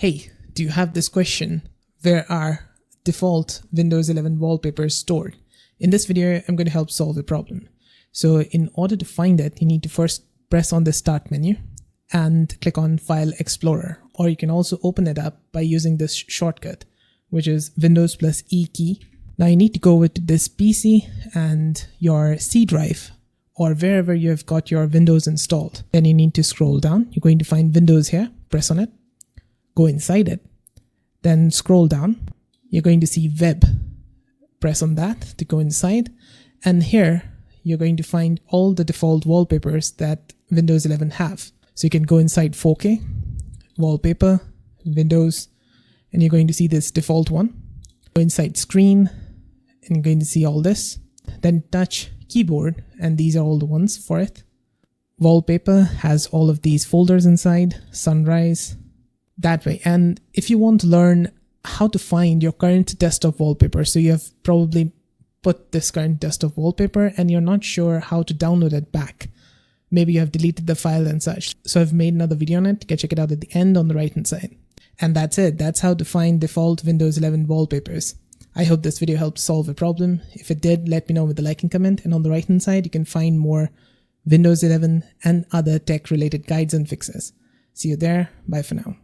Hey, do you have this question? Where are default Windows 11 wallpapers stored? In this video, I'm going to help solve the problem. So in order to find it, you need to first press on the Start menu and click on File Explorer, or you can also open it up by using this shortcut, which is Windows plus E key. Now you need to go with this PC and your C drive or wherever you have got your Windows installed. Then you need to scroll down. You're going to find Windows here, press on it, go inside it, then scroll down. You're going to see Web. Press on that to go inside, and here you're going to find all the default wallpapers that Windows 11 have. So you can go inside 4K, Wallpaper, Windows, and you're going to see this default one. Go inside Screen, and you're going to see all this. Then touch Keyboard, and these are all the ones for it. Wallpaper has all of these folders inside, Sunrise, that way. And if you want to learn how to find your current desktop wallpaper, so you have probably put this current desktop wallpaper and you're not sure how to download it back. Maybe you have deleted the file and such. So I've made another video on it. You can check it out at the end on the right hand side. And that's it. That's how to find default Windows 11 wallpapers. I hope this video helped solve a problem. If it did, let me know with a like and comment. And on the right hand side, you can find more Windows 11 and other tech related guides and fixes. See you there. Bye for now.